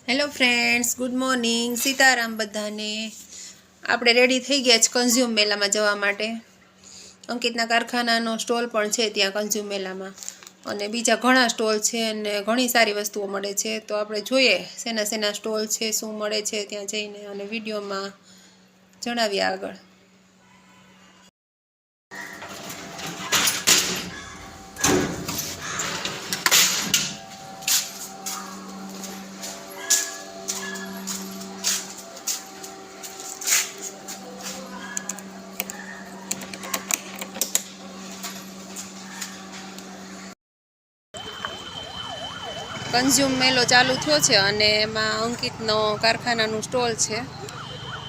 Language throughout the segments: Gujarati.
Hello friends, good morning. Sitaram બધાને. આપણે રેડી થઈ ગયા છે કન્ઝ્યુમ મેલામાં જવા માટે. અંકિતના કારખાનાનો સ્ટોલ પણ છે ત્યાં કન્ઝ્યુમ મેલામાં, અને બીજા ઘણા સ્ટોલ છે અને ઘણી સારી વસ્તુઓ મળે છે. તો આપણે જોઈએ શેના શેના સ્ટોલ છે, શું મળે છે ત્યાં જઈને, અને વિડીયોમાં જણાવીએ આગળ. કન્ઝ્યુમ મેલો ચાલુ થયો છે અને એમાં અંકિતનો કારખાનાનું સ્ટોલ છે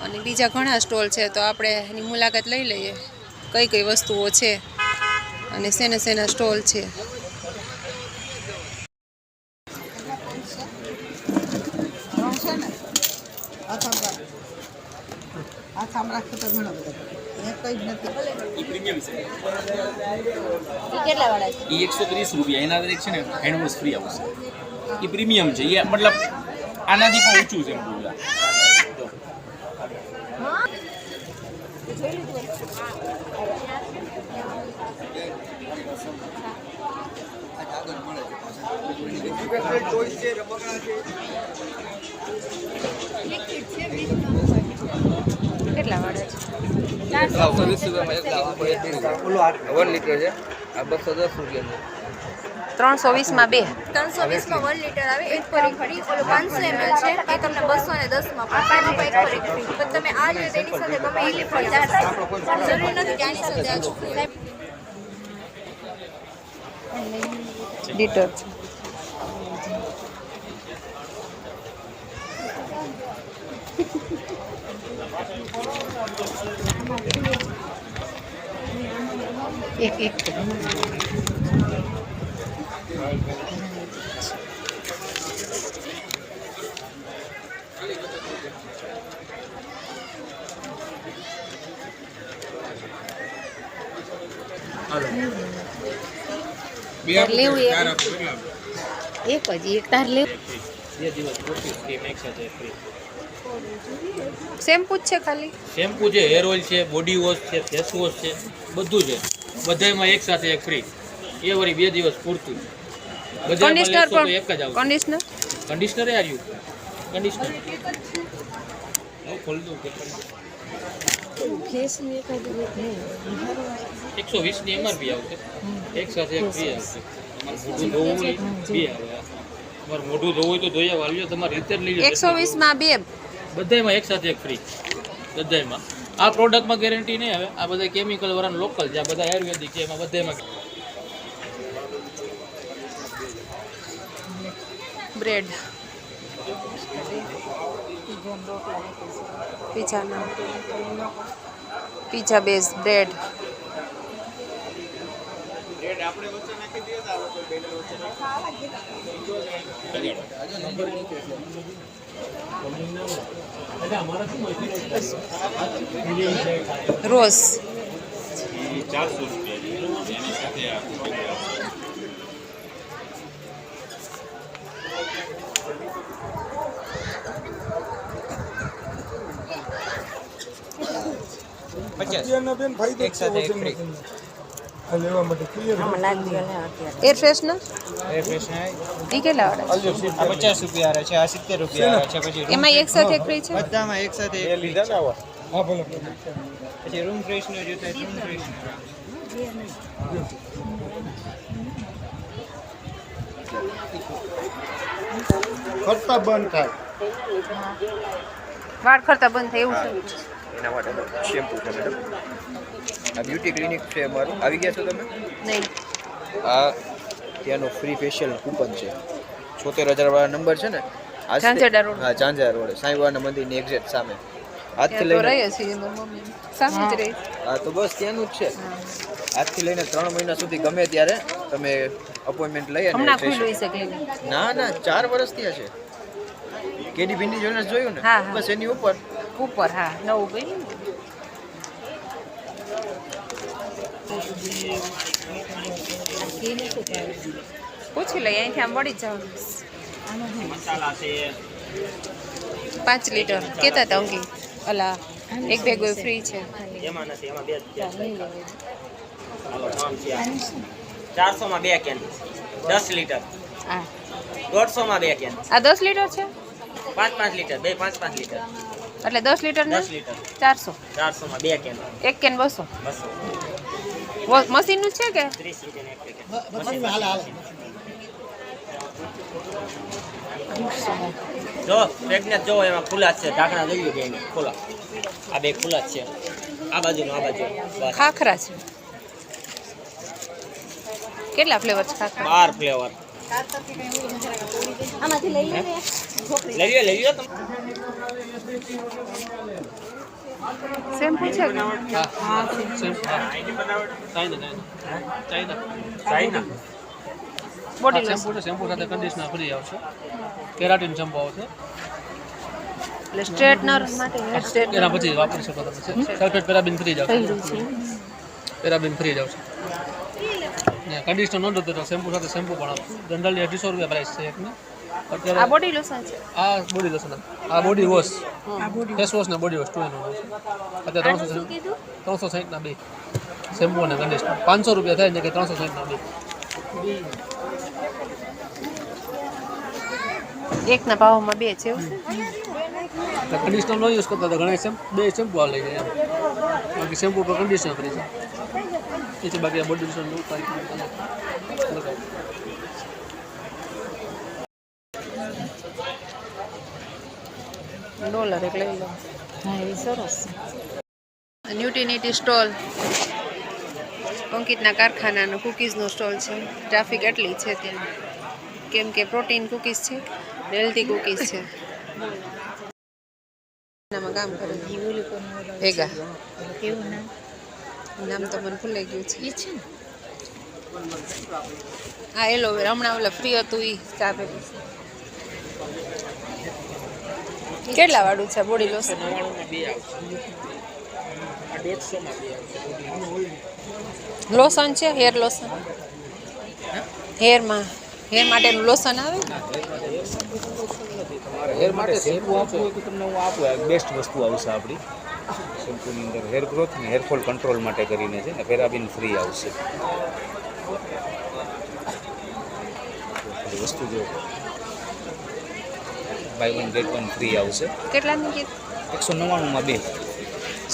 અને બીજા ઘણા સ્ટોલ છે. તો આપણે એની મુલાકાત લઈ લઈએ કઈ કઈ વસ્તુઓ છે અને શેના શેના સ્ટોલ છે. પ્રીમિયમ છે એ કેટલા વાળા છે? એ 130 રૂપિયા. એના અંદર એક છે ને હેન્ડ વોશ ફ્રી આવશે. એ પ્રીમિયમ છે. એ મતલબ આનાથી પણ ઊંચું છે એમ બોલા. કેટલા વાળા છે? 120 રૂપિયામાં 1 લીટર છે. આ 210 રૂપિયાનું 320 માં બે. 320 માં 1 લીટર આવે, એક પર એક ફ્રી. ઓલો 500 ml છે એ તમને 210 માં પડે, એક પર એક ફ્રી. પણ તમે આ લે તેની સાથે ગમે એ લીટર જરૂરી નથી કે આની સાથે આ જ ફ્રી. લીટર એક એક લેવું એક જ એક તાર લેવું. 2 દિવસ પૂરતી સ્કીમ એક સાથે ફ્રી. શેમ્પુ જ છે ખાલી? શેમ્પુ છે, હેર ઓઇલ છે, બોડી વોશ છે, ફેસ વોશ છે, બધું છે. બધામાં એક સાથે એક ફ્રી. એ વળી 2 દિવસ પૂરતું. કન્ડિશનર પણ એક જ આવશે. કન્ડિશનર કન્ડિશનર આવ્યું. કન્ડિશનર ખોલ દઉં કે 120 ની એમઆરપી આવશે. એક સાથે એક ફ્રી આવશે. તમારે મોઢું ધોવું હોય બે આવે. તમારે મોઢું ધોવું હોય તો ધોઈ વાલ્યો. તમારે રીતે લઈ લો. 120 માં બે. બધામાં એક સાથે એક ફ્રી. બધામાં આ પ્રોડક્ટમાં ગેરંટી નહીં આવે. આ બધા કેમિકલ વાળા લોકલ છે. આ બધા આયુર્વેદિક છે. એમાં બધામાં bread pizza base bread. Rose 400 રૂપિયા. એર ફ્રેશનર ઈ કેટલા વાળા? 50 રૂપિયા આવે છે. આ 70 રૂપિયા આવે છે. પછી એમાં એક સાથે એક ફ્રી છે? બધામાં એક સાથે એક લીધા ને આવા. હા ભલે. પછી રૂમ ફ્રેશનર જોતા રૂમ ફ્રેશનર ખર્ચા બંધ થાય. વાળ ખરતા બંધ થાય એવું છે? એના માટે શેમ્પુ છે મેડમ. આ બ્યુટી ક્લિનિક છે અમારું. આવી ગયા છો તમે? નહીં. આ ત્યાંનું ફ્રી ફેશિયલ કૂપન છે. 74000 વાળા નંબર છે ને. ઝાંઝરડા રોડ. હા, ઝાંઝરડા રોડ સાંઈબાના મંદિરની એક્ઝેક્ટ સામે. આજથી તો લઈને રહી છે મારી મમ્મી સામે જ રહી. હા, તો બસ ત્યાંનું જ છે. આજથી લઈને 3 મહિના સુધી ગમે ત્યારે તમે અપોઇન્ટમેન્ટ લઈ અને હમણાં ખુલ્લું છે ક્લિનિક? ના ના, 4 વર્ષથી હશે. કેડી ભીંડી જોઈને જોયું ને? હા, હા. બસ એની ઉપર ઉપર. હા, નવું ગઈ. પૂછી લઈએ, અહીંથી આમ મળી જ જવાનું. મસાલા છે, 5 લીટર કહેતા હતા અંકી અલા એક ભેગો ફ્રી છે. એમાં નથી એમાં બે જ હાલો નામ છે 400 માં 2 કેન 10 લીટર આ 150 માં 2 કેન આ 10 લીટર છે 5 લીટર બે 5 લીટર એટલે 10 લીટર ને 10 લીટર 400 400 માં 2 કેન એક કેન 200 200 મશીનનું છે કે 30 રૂપિયા એક પેકેટ જો પ્રેગ્નેટ જો એમાં ખુલ્લા જ છે ઢાંકણા જોઈ બે એને ખુલ્લા આ બે ખુલ્લા જ છે આ બાજુનું આ બાજુ બસ ખાખરા છે કેટલા ફ્લેવર છે ખાખરા 12 ફ્લેવર આમાંથી લઈ લે લઈ લ્યો તમે શેમ્પુ છે કે? ચાઇના બોડી શેમ્પુ છે, શેમ્પુ સાથે કન્ડિશનર ફ્રી આવશે, કેરાટીન શેમ્પુ આવશે, એટલે સ્ટ્રેટનર માટે હેર સ્ટ્રેટનર એના પછી વાપરી શકો તમે. સલ્ફેટ પેરાબિન ફ્રી જ આવશે, પેરાબિન ફ્રી જ આવશે. કન્ડિશનર નોંધો તો શેમ્પુ સાથે શેમ્પુ પણ આવશે. જનરલી 250 રૂપિયા પ્રાઇસ છે એકની. આ અત્યારે બોડી લોશન છે આ બોડી લોશન, આ બોડી વોશ, ફેસ વોશ ને બોડી વોશ 2 in 1 આવશે. અત્યારે 360 ના બે શેમ્પુ અને કન્ડિશનર 500 રૂપિયા થાય ને કે 360 ના બે. એકના ભાવમાં બે છે એવું છે? કન્ડિશનર નો યુઝ કરતા તો ઘણા બે શેમ્પુ આ લઈ જાય એમ. બાકી શેમ્પુ પર કન્ડિશનર ફ્રી છે. એ બાકી બોડી લોશન નું ડોલર એક લઈ લો. હા એ સરસ છે. ન્યુટ્રીનિટી સ્ટોલ અંકિતના કારખાનાનો કૂકીઝનો સ્ટોલ છે. ટ્રાફિક એટલી છે ત્યાં કેમ કે પ્રોટીન કૂકીઝ છે, હેલ્ધી કૂકીઝ છે. એનામાં કામ કરે ભેગા નામ તો મને ભૂલાઈ ગયું છે. હા એલોવેરા હમણાં ઓલા ફ્રી હતું એ ચા ભેગું. કેટલા વાળું છે બોડી લોશન? 99 માં બે આવશે, આ 150 માં બે આવશે. લોશન છે, હેર લોશન, હેર માટેનું લોશન આવે. હેર માટે શેમ્પુ આપવું હોય તો તમને હું આપું. આ બેસ્ટ વસ્તુ આવશે આપણી શેમ્પૂની અંદર. હેર ગ્રોથ ને હેરફોલ કંટ્રોલ માટે કરીને છે ને પેરાબિન ફ્રી આવશે. વસ્તુ જો બાય 1 ગેટ 1 ફ્રી આવશે. કેટલાની કીધું? 199 માં બે.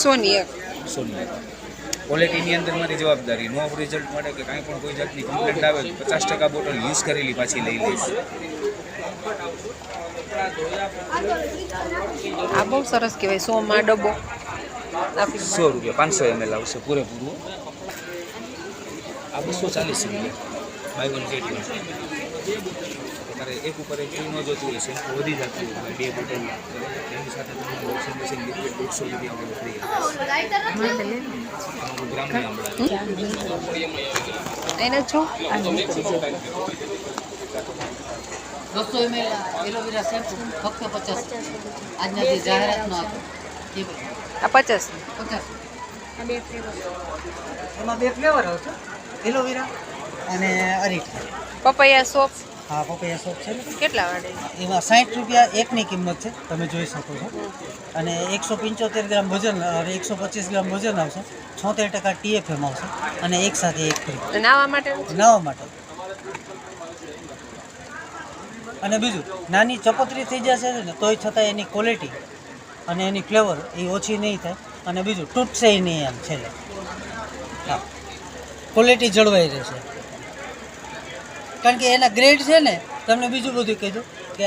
સોની એક. સોની ક્વોલિટીની અંદર મારી જવાબદારી. નો રિઝલ્ટ માટે કે કાંઈ પણ કોઈ જાતની કમ્પ્લેન્ટ આવે તો 50% બોટલ યુઝ કરેલી પાછી લઈ લઈશ. આ બહુ સરસ કહેવાય. 100 માં ડબ્બો 100 રૂપિયા 500 ml આવશે પૂરેપૂરું. આ 240 રૂપિયા બાય 1 ગેટ 1. તમારે એક ઉપર એક ફ્રી ન જોતું હોય, શેમ્પુ વધી જતું હોય, બે બોટલ એની સાથે તમને વોશિંગ મશીન લિક્વિડ 150 રૂપિયા ફ્રી ગ્રામની આંબળા એને છો 200 ml એલોવેરા શેમ્પુ ફક્ત 50. આજના જે જાહેરાતનો હતો એ આ 50. 50. એમાં બે ફ્લેવર આવશે, એલોવેરા અને અરીઠા. પપૈયા સોપ હા, પપૈયા સોપ છે ને, કેટલા વાળી? એમાં 60 રૂપિયા એકની કિંમત છે, તમે જોઈ શકો છો. અને 175 ગ્રામ વજન અને 125 ગ્રામ વજન આવશે. 76% TFM આવશે અને એક સાથે એક ફ્રી નાવા માટે નાવા માટે. અને બીજું, નાની ચપોતરી થઈ જશે ને તોય છતાં એની ક્વોલિટી અને એની ફ્લેવર એ ઓછી નહીં થાય. અને બીજું તૂટશે નહીં એમ છેલ્લે. હા, ક્વોલિટી જળવાઈ રહેશે. કારણ કે એના ગ્રેડ છે ને, તમને બીજું બધું કીધું કે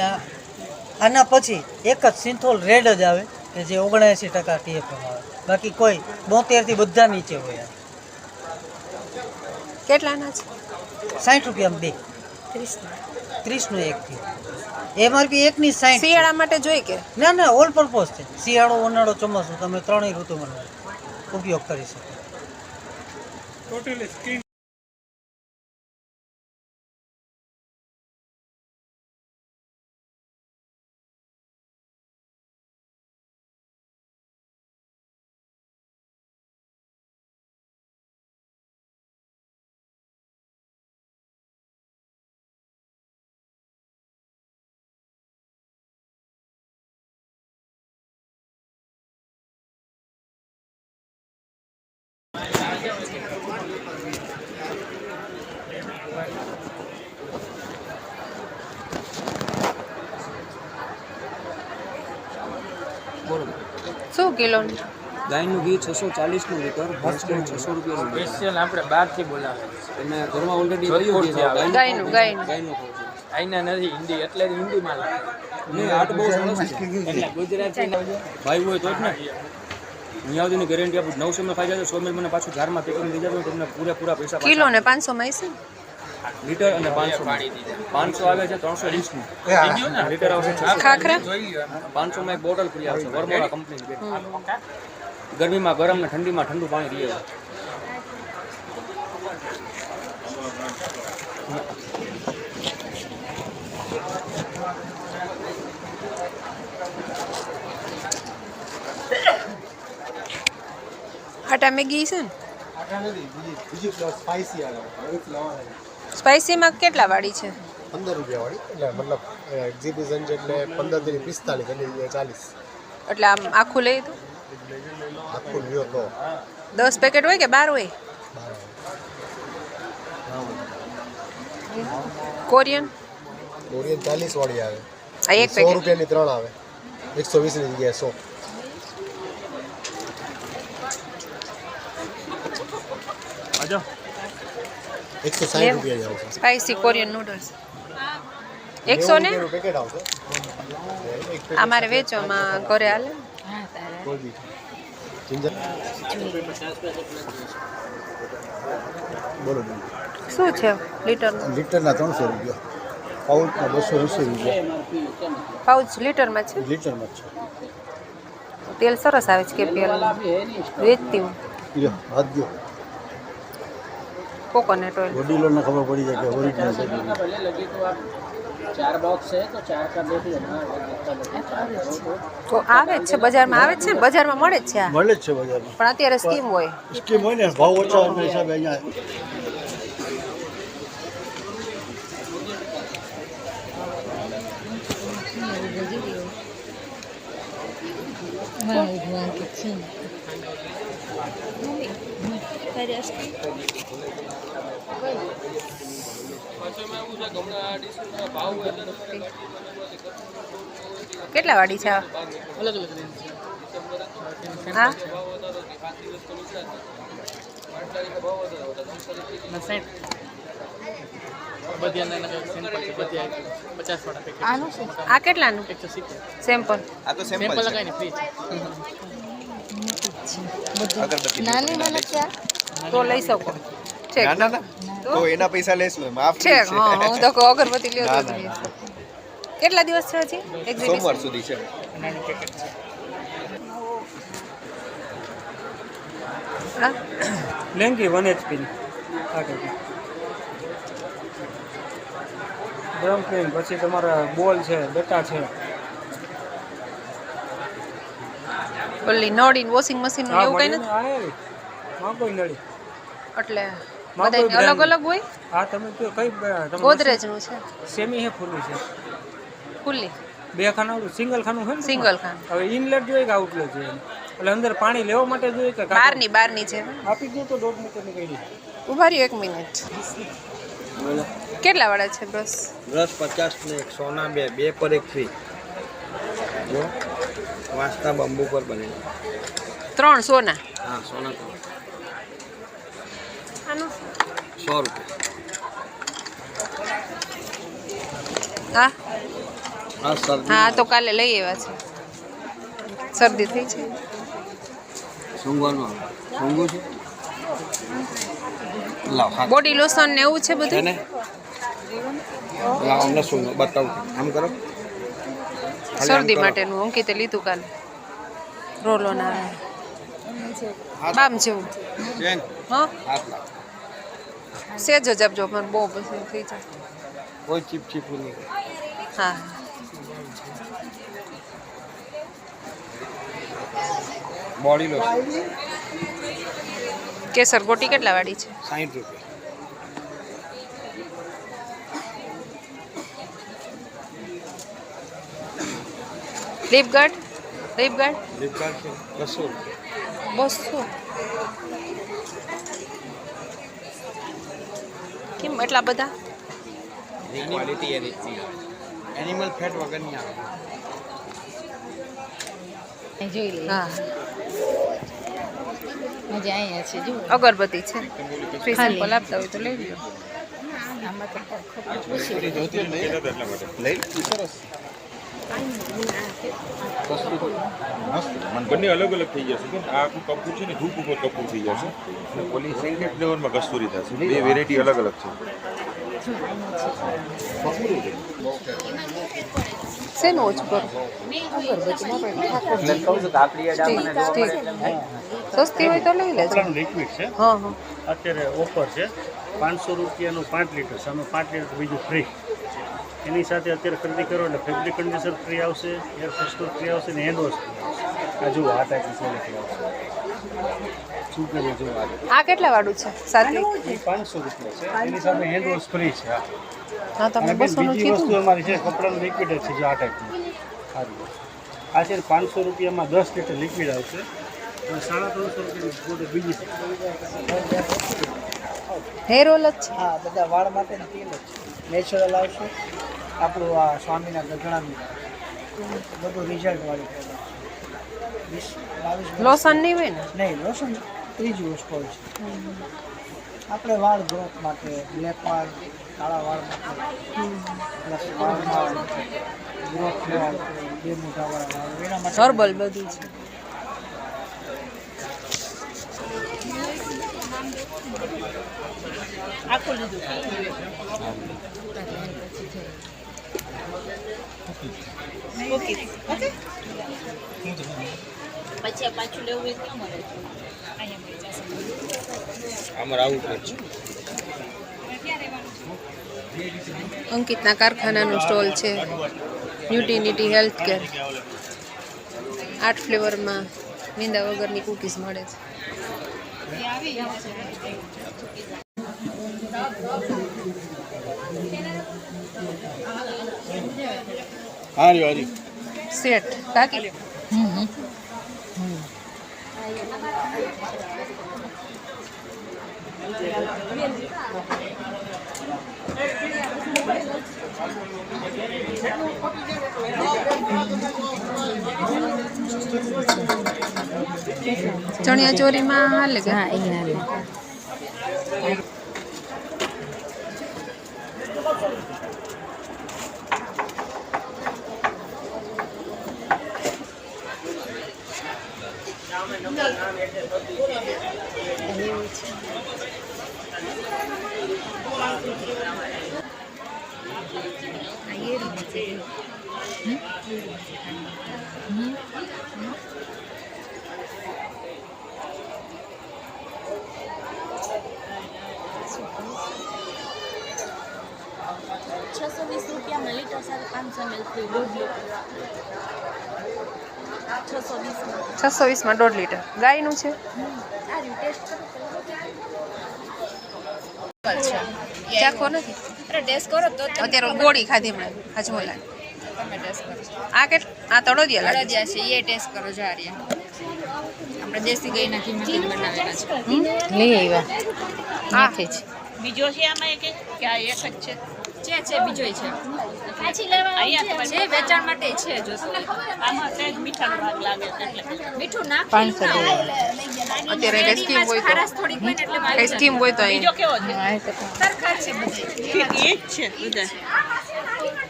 આના પછી એક જ સિન્થોલ રેડ જ આવે કે જે 79% TFM આવે. બાકી કોઈ 72 થી બધા નીચે હોય. કેટલાના છે? 60 રૂપિયામાં બે, 30નો એક થી. MRP એકની 60. શિયાળા માટે જોઈ કે ના ના, ઓલ પર્પઝ છે. શિયાળો, ઉનાળો, ચોમાસું તમે ત્રણેય ઋતુમાં ઉપયોગ કરી શકો. શું કિલોનું? ગાયનું ઘી 640નું લીટર, ભેંસનું 600 રૂપિયાનું લીટર. સ્પેશિયલ આપણે બહારથી બોલાવે તમે ઘરમાં ઓલરેડી વયું ઘી છે, ગાયનું. ગાયનું ખાવ છો. આઈના નથી હિન્દી એટલે જ હિન્દીમાં લખે. નહીં, આટ બહુ સરસ છે. એટલે ગુજરાતી ભાઈ હોય તો જ ને અહીંયા સુધીની ગેરંટી આપું. 900 માં ખાઈ જાય 100 ml મને પાછું જારમાં પેકિંગ થઈ જાય, તમને પૂરેપૂરા પૈસા પાછા. કિલો ને 500 માં હશે ને? લીટર અને 500 આવે છે 320 નું લીટર આવશે 600. ખાખરા 500 માં એક બોટલ ફ્રી આવશે, વર્મોરા કંપની. ગરમીમાં ગરમ ને ઠંડીમાં ઠંડુ પાણી રહે. આટા મેગી છે ને? સ્પાઈસીમાં કેટલા વાળી છે? 15 રૂપિયા વાળી, એટલે મતલબ એક્ઝિબિશન છે એટલે 15 થી 45 અને 40 એટલે આમ આખું લઈ તો આખું લ્યો તો 10 પેકેટ હોય કે 12 હોય? કોરિયન કોરિયન 40 વાળી આવે, આ એક 100 પેકેટ રૂપિયાની 3 આવે, 120 ની જગ્યાએ 100. આજો 160 રૂપિયા જ આવશે. સ્પાઈસી કોરિયન નૂડલ્સ 100 ને? પેકેટ આવશે. અમારે વેચવામાં ઘરે હાલે. કોઈ બી જિંજર બોલો શું છે લીટરનું? લીટરના 300 રૂપિયા, પાઉચના 280 રૂપિયા. પાઉચ લીટરમાં છે? લીટરમાં જ તેલ સરસ આવે છે કેપીએલ વેચતી હું. છે. લ્યો હાથ દો, કોકોનટ ઓઇલ બોડી લોટને ખબર પડી જાય કે ઓરિજિનલ છે કે નહીં. તો આવે જ છે બજારમાં, આવે જ છે ને બજારમાં મળે જ છે આ. મળે જ છે બજારમાં. પણ અત્યારે સ્કીમ હોય. સ્કીમ હોય ને, ભાવ ઓછા હોવાના હિસાબે અહીંયા કેટલા વાળી છે આ? અલગ અલગ રેન્જ છે. હા બધી અંદર સિમ્પલ છે, બધી 50 વાળા પેકેટ. આનું શું? આ કેટલાનું 170. સેમ્પલ? સિમ્પલ લગાવીને ફ્રી છે. નાની મને ક્યાં? તો લઈ શકો છે તો એના પૈસા લેશું, માફ છે. હા હું તો કહું અગરબત્તી લ્યો તો જ લઈશ. કેટલા દિવસ છે હજી એક્ઝિબિશન? સોમવાર સુધી છે. નાની પેકેટ છે. હા લેંગી 1 HP ની આ ટાઈપની ગરમ ક્રીમ, પછી તમારા બોલ છે, બેટા છે, ઓલી નળી વોશિંગ મશીન એવું કઈ નથી? આ કોઈ નળી એટલે માં કોઈ બધાય અલગ brand અલગ હોય? આ તમે કયો કઈ તમે ગોદરેજ નું છે સેમી હે ફૂલી છે, ખુલ્લી 2 ખાનાનું સિંગલ ખાનું છે ને સિંગલ ખાન? હવે ઇનલેટ જોઈએ કે આઉટલેટ જોઈએ, એટલે અંદર પાણી લેવા માટે જોઈએ કે બારની છે. આપી દો તો 1.5 મીટરની કઈ દે. ઉભા રહ્યો 1 મિનિટ. કેટલા વાળા છે બ્રશ? બ્રશ 50 ને 100 ના 2 પર 1 ફ્રી. જો વાસ્તા બંબુ પર બને. 3 સોના. હા, સોના તો આનું 100 રૂપિયા. હા હા સર, હા તો કાલે લઈ આવ્યા છે. શરદી થઈ છે? સુંગવાનું સુંગું છે. લાવ હાથ બોડી લોશન ને એવું છે બધું? ને લાવ અમને સુંગો બતાવું. આમ કરો. શરદી માટેનું અંકિતે લીધું કાલે. રોલોન આવે બામ જેવું. બેન હા હાથ લાવ. સેજો જપજો મને બહુ પસંદ થઈ જાય. કોઈ ચીપ ચીપ નહીં. હા બોડી લોશન કેસર ગોટી કેટલા વાળી છે? 60 રૂપિયા. લીપ ગાર્ડ ફ્લિપકાર્ટ છે 200 રૂપિયા. 200. કેમ એટલા બધા? ક્વોલિટી એ રીતની એનિમલ ફેટ વગરની આવે. જોઈ લઈએ હા હજી અહીંયા છે જો અગરબત્તી છે ફ્રી સેમ્પલ આપતા હોય તો લઈ લો આમાં તો ખબર પૂછી બંને અલગ અલગ થઈ જશે કે આ આખું કપૂર છે ને ધૂપ ઉપર કપૂર થઈ જશે અને ઓલી સેન્ટેડ ફ્લેવરમાં કસ્તુરી થશે બે વેરાયટી અલગ અલગ છે શેનું ઓછું કરું સસ્તી હોય તો લઈ લેજો લિક્વિડ છે હા હા અત્યારે ઓફર છે 500 રૂપિયાનું 5 લીટર સામે 5 લીટર બીજું ફ્રી એની સાથે અત્યારે ખરીદી કરો એટલે ફેબ્રિક કન્ડિશનર ફ્રી આવશે એર ફ્રેશનર ફ્રી આવશે ને હેન્ડ વોશ આ જુઓ આ ટાઈપની સેલેક્ટ આવશે શું કરીએ જુઓ આ કેટલા વાળું છે 7 લીટર એ 500 રૂપિયા છે એની સાથે હેન્ડ વોશ ફ્રી છે હા તમે અને 200 નું બીજી વસ્તુ કીધું અમારી છે કપડાનું લિક્વિડ છે જો આ ટાઈપનું સારું આ છે 500 રૂપિયામાં 10 લીટર લિક્વિડ આવશે અને 350 રૂપિયાની બોટલ બીજી છે હેર ઓલ જ છે હા બધા વાળ માટેના તેલ જ નેચરલ આવશે આપણું આ સ્વામીના ગગણાનું બધું રિઝલ્ટવાળું લોશન નહીં હોય ને નહીં લોશન ત્રીજી વસ્તુ હોય છે આપણે વાળ ગ્રોથ માટે બ્લેક વાળ કાળા વાળ માટે પ્લસ વાળમાં ગ્રોથ લેવા બે મોટાવાળા વાળ એના માટે હર્બલ બધું છે આખું લીધું પછી પાછું લેવું હોય ક્યાં મળે છે અહીંયા મળી જશે અમારે આવું જ છે અંકિતના કારખાનાનો સ્ટોલ છે ન્યુટ્રીનિટી હેલ્થ કેર 8 ફ્લેવરમાં મીંડા વગરની કૂકીઝ મળે છે હારી હારી સેટ કાકી ચણિયા ચોરીમાં હાલે કે હા એ હાલે ₹620 લીટર સાથે 500 ml ફ્રી 620 માં 1.5 લીટર ગાયનું છે આ રહ્યું ટેસ્ટ ચાખો નથી અરે ટેસ્ટ કરો તો અત્યારે ગોળી ખાધી હમણાં હજમોલા તમે ટેસ્ટ કરો આ તળોદિયા લાગે અડદિયા છે એ ટેસ્ટ કરો જો આ રહ્યા આપણે દેશી ગાયના ઘીમાંથી જ બનાવેલા છે લઈ આવ્યા હા બીજો છે આમાં એક કે આ એક જ છે બીજોય છે પાછી લેવા અહીંયા છે વેચાણ માટે છે જો આમાં સહેજ મીઠાનો ભાગ લાગે છે એટલે મીઠું નાખી અત્યારે કઈ સ્કીમ હોય તો ખારાશ થોડીક હોય ને એટલે કઈ સ્કીમ હોય તો બીજો કેવો છે સરખા છે બધે એ જ છે બધા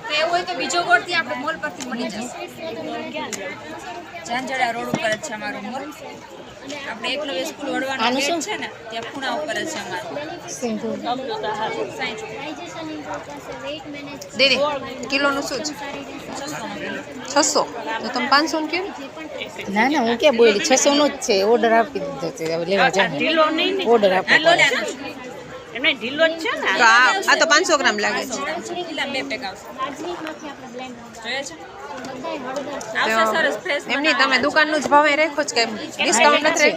તો એવું હોય તો બીજો ગોળથી આપણે મોલ પરથી મળી જશે ઝાંઝડા રોડ ઉપર જ છે અમારો મોલ આપણે એકલવ્ય સ્કૂલ વડવાનો ગેટ છે ને ત્યાં ખૂણા ઉપર જ છે અમારો દીદી કિલોનું શું છે 600 તો તમે 500 નું કેમ ના ના હું ક્યાં બોલી 600 નું જ છે ઓર્ડર આપી દીધો છે હવે લેવા જાવ ઢીલો નહીં ઓર્ડર આપી એમને ઢીલો જ છે ને તો આ તો 500 ગ્રામ લાગે છે કેટલા બે પેક આવશે જોઈએ છે એમની તમે દુકાનનું જ ભાવે રાખો જ કેમ ડિસ્કાઉન્ટ નથી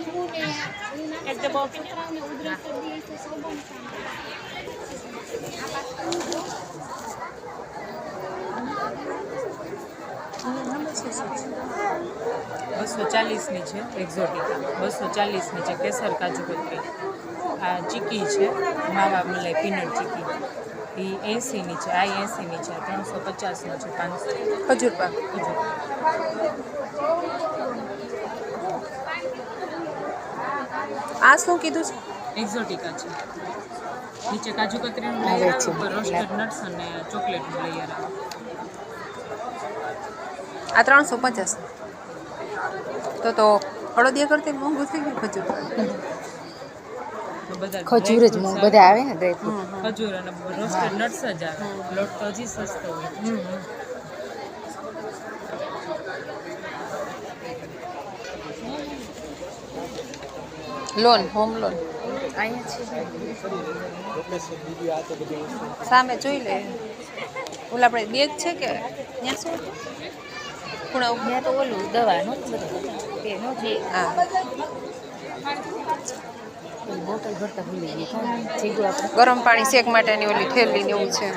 ₹240 છે એક્ઝોટિકા 240 છે કેસર કાજુ કતરી આ ચીકી છે માવા મલાઈ પીનટ ચીકી એ 80 છે આ 80 છે 350 છે 500 ખજૂર પાક ખજૂર આ શું કીધું છે? એક્ઝોટિકા છે. નીચે કાજુ કતરીનું લેયર આવે, ઉપર રોસ્ટેડ નટ્સ અને ચોકલેટનું લેયર આવે. આ 350. તો અડદિયા કરતી મોંઘું થઈ ગયું ખજૂર. ખજૂર જ મોંઘું બધા આવે ને ડ્રાયફ્રૂટ. ખજૂર અને રોસ્ટેડ નટ્સ જ આવે. લોટ તો હજી સસ્તો હોય. લોન, હોમ લોન સામે જોઈ લે. ઓલા આપણે બેગ છે કે ત્યાં શું ખૂણા ઉપર? ત્યાં તો ઓલું દવાનું હા બોટલ ભરતા ભૂલી ગઈ જીગું આપણે ગરમ પાણી શેક માટેની ઓલી થેલી ને એવું છે.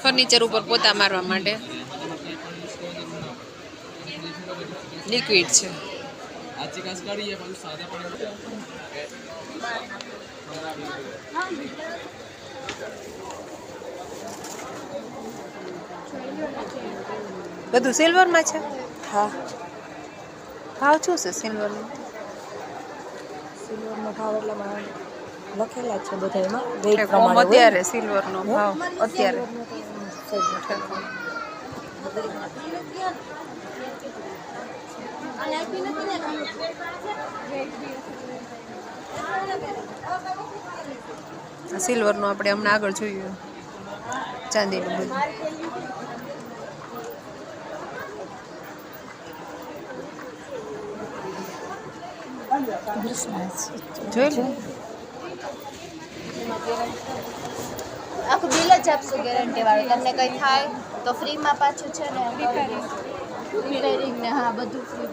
ફર્નિચર ઉપર પોતા મારવા માટે લિક્વિડ છે. બધું સિલ્વરમાં છે. હા ભાવ શું છે સિલ્વરનો? સિલ્વરનો ભાવ એટલામાં લખેલા છે બધામાં અત્યારે સિલ્વરનો ભાવ અત્યારે સિલ્વરનું આપણે હમણાં આગળ જોયું ચાંદીનું બધું. જોઈ લો આખું બિલ જ આપશું ગેરંટી વાળું. તમને કંઈ થાય તો ફ્રીમાં પાછું છે ને રિપેરિંગ ને હા બધું ફ્રી.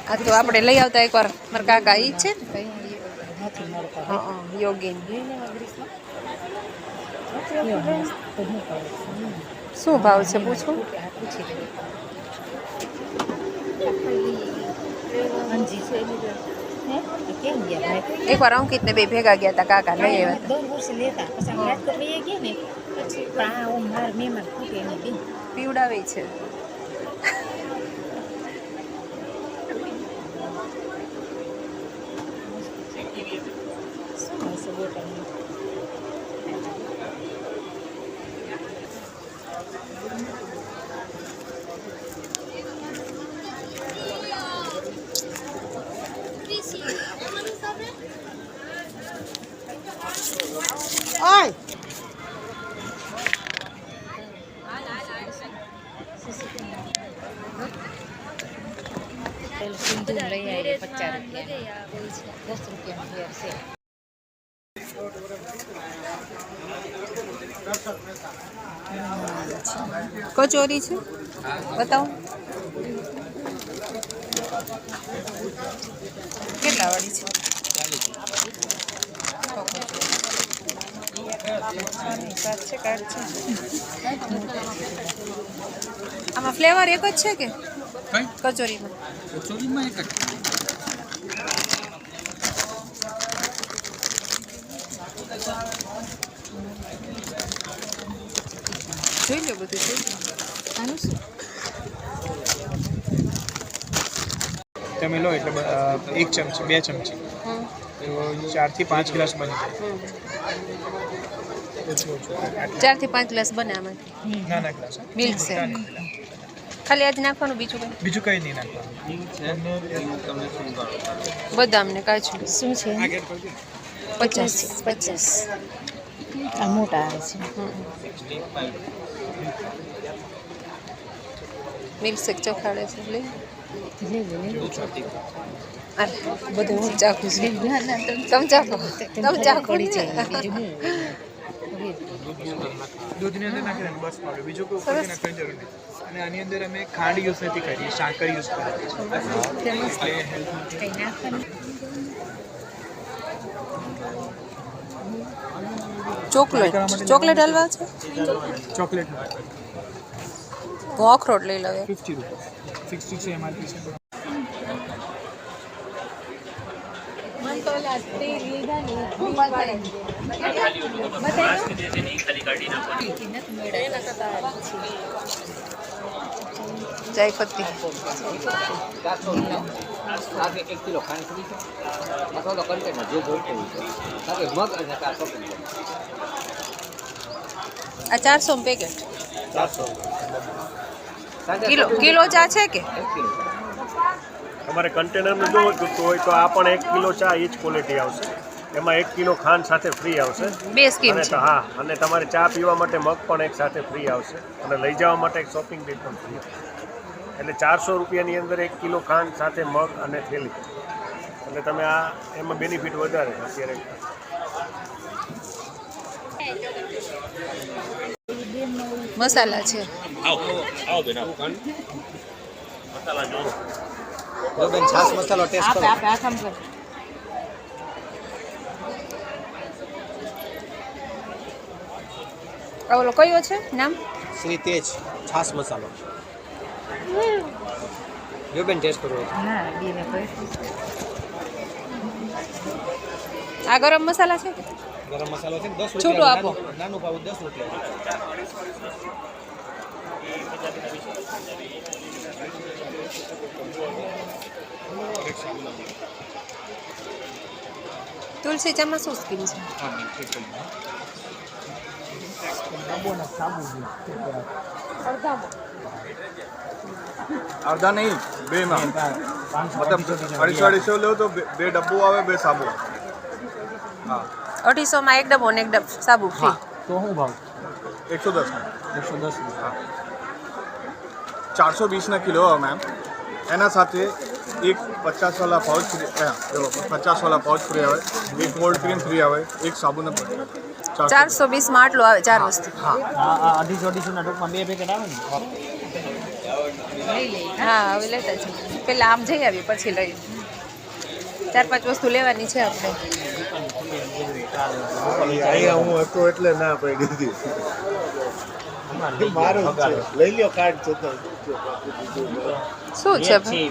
આ તો આપણે લઈ આવતા એકવાર મારા કાકા ઈ છે ને યોગીન. શું ભાવ છે પૂછું? એકવાર અંકિત ને બે ભેગા ગયા હતા કાકા લઈ આવ્યા હતા. દર વર્ષે લેતા પછી રાજકોટ લઈ ગયા ને પછી પણ આ માર મહેમાન ખૂટે એની બેન પીવડાવે છે. શું હશે બોટલમાં ઓય પેલું સિંધુ લઈ આવી 50 રૂપિયા 10 રૂપિયાનું ઘેર છે. કચોરી છે બતાવો કેટલા વાળી છે? આમાં ફ્લેવર એક જ છે કે કચોરીમાં? કચોરીમાં એક જ જોઈ લો બધું જોઈ લો. આનું શું તમે લો એટલે 1 ચમચી 2 ચમચી તો 4 થી 5 ગ્લાસ બની જાય. 4 થી 5 ગ્લાસ બને આમાંથી? નાના ગ્લાસ મિલ્ક છે ખાલી આજ નાખવાનું, બીજું કંઈ? બીજું કંઈ નહીં નાખવાનું. બદામ ને કાજુ શું છે? 50 આ મોટા આવે છે. મિલ્ક શેક ચખાડે છે લઈ બધું હું ચાખું છું તમે ચાખો તમે ચાખો ને. દૂધની અંદર નાખી દેવાનું બસ પાવડર, બીજું કોઈ ઉપર નાખવાની જરૂર નથી. અને આની અંદર અમે ખાંડ યુઝ નથી કરીએ, સાકર યુઝ કરીએ છીએ. ચોકલેટ હલવા છે. ચોકલેટ હું અખરોટ લઈ લઉં. 50 રૂપિયા ફિક્સ છે એમઆરપી છે. જાયપત્તી આગે 1 કિલો ખાંડ ફ્રી છે અથવા તો કન્ટેનર જે જોઈતું હોય છે આગે મગ અને કાચો આ 400 પેકેટ 400 કિલો ચા છે કે તમારે કન્ટેનરનું જો જોતું હોય તો આ પણ 1 કિલો ચા એ જ ક્વોલિટી આવશે. એમાં 1 કિલો ખાંડ સાથે ફ્રી આવશે. બે સ્કીમ અને છે. હા, અને તમારે ચા પીવા માટે મગ પણ એક સાથે ફ્રી આવશે અને લઈ જવા માટે એક શોપિંગ બેગ પણ ફ્રી આવશે. એટલે 400 રૂપિયાની અંદર 1 કિલો ખાંડ સાથે મગ અને થેલી. એટલે તમે આ એમાં બેનિફિટ વધારે અત્યારે. મસાલા છે. આવો બેન આવો. મસાલા જો બેન છાસ મસાલો ટેસ્ટ કરો. આપે આખામ કર. ઓલો કયો છે નામ? શ્રી તેજ છાસ મસાલો. જો બેન ટેસ્ટ કરો. ના બેને કહે. આ ગરમ મસાલા છે. ગરમ મસાલો છે 10 રૂપિયા. છૂટો આપો. નાનું પાઉચ 10 રૂપિયા. તુલસી ચામાં શું સ્કીમ છે? અડધા નહીં, 2 માં મતલબ 250 લો તો 2 ડબ્બો આવે, 2 સાબુ. હા 250 માં એક ડબ્બો ને એક ડબ્બો સાબુ ફ્રી. તો શું ભાવ? 110 110. 420 ના કિલો મેમ. એના સાથે એક 50 વાળા પાઉચ ફ્રી, 50 વાળા પાઉચ ફ્રી આવે, એક કોલ્ડ ક્રીમ ફ્રી આવે, એક સાબુને 420 માં આટલું આવે 4 વસ્તુ. આ 250 ના ટૂંકમાં 2 પેકેટ આવે ને. હા હવે લેતા છે. પેલા આમ જઈ આવીએ પછી લઈએ. 4-5 વસ્તુ લેવાની છે આપણે. અહીંયા હું હતો એટલે ના પડી હતી. મારું લઈ લ્યો કાર્ડ જતો. શું છે ભાઈ?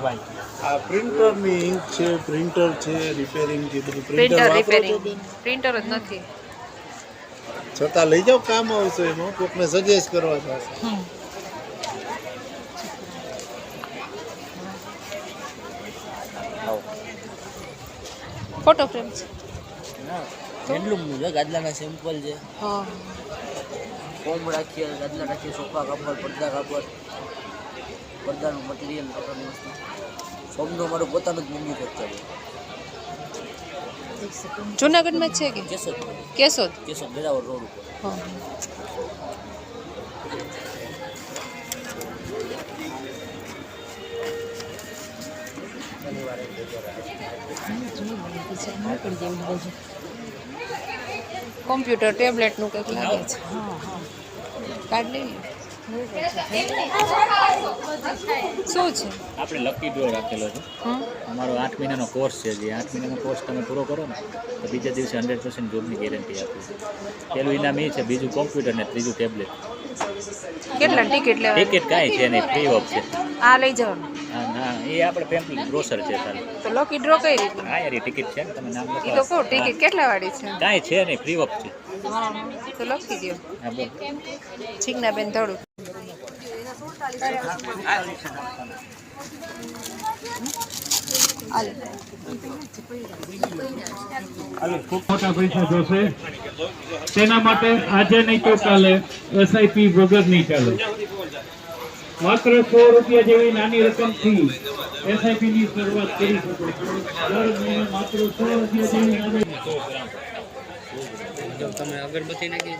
આ પ્રિન્ટરની ઇંક છે, પ્રિન્ટર છે, રિપેરિંગ છે, બધું પ્રિન્ટર રિપેરિંગ. પ્રિન્ટર જ નથી. છતાં લઈ જાઓ, કામ આવશે એમાં. કોકને સજેસ્ટ કરવા થશે. ફોટો ફ્રેમ છે. હેન્ડલૂમનું છે, ગાદલાના સેમ્પલ છે. હા ફોર્મ રાખીએ, ગાદલા રાખીએ, સોફા કાપડ, પડદા કાપડ, પડદાનું મટીરિયલ, કપડાની વસ્તુ. ફોર્મનું અમારું પોતાનું જ મેન્યુફેક્ચર છે. જુનાગઢમાં જ છે કે કેશોદ. કેશોદ વેરાવળ રોડ ઉપર. હા કોમ્પ્યુટર ટેબ્લેટનું કંઈક લાગે છે. કાર્ડ લઈ શું છે? આપણે લકી ડ્રો રાખેલો છે. અમારો 8 મહિનાનો કોર્સ છે. જે 8 મહિનાનો કોર્સ તમે પૂરો કરો ને તો બીજા દિવસે 100% જોબની ગેરંટી આપી. પહેલું ઇનામ એ છે, બીજું કોમ્પ્યુટર ને ત્રીજું ટેબ્લેટ. કેટલા ટિકિટ લેવા? ટિકિટ કાંઈ છે નહીં, ફ્રી ઓફ છે. આ લઈ જવાનું? ના એ આપણે પેમ્પલેટ બ્રોશર છે ખાલી. તો લકી ડ્રો કઈ રીતે? હા યાર એ ટિકિટ છે ને, તમે નામ લખો. એ તો કહું ટિકિટ કેટલા વાળી છે? કાંઈ છે નહીં, ફ્રી ઓફ છે. તો લખી દો. હા બોલ. છીંગના બેન થોડું. ખૂબ મોટા પૈસા જોશે. તેના માટે આજે નહીં તો કાલે એસઆઈપી વગર નહીં ચાલે. માત્ર 100 રૂપિયા જેવી નાની રકમથી એસઆઈપી ની શરૂઆત કરી શકો છો. દર મહિને માત્ર 100 રૂપિયા જેવી નાની. તમે અગરબત્તી નાખી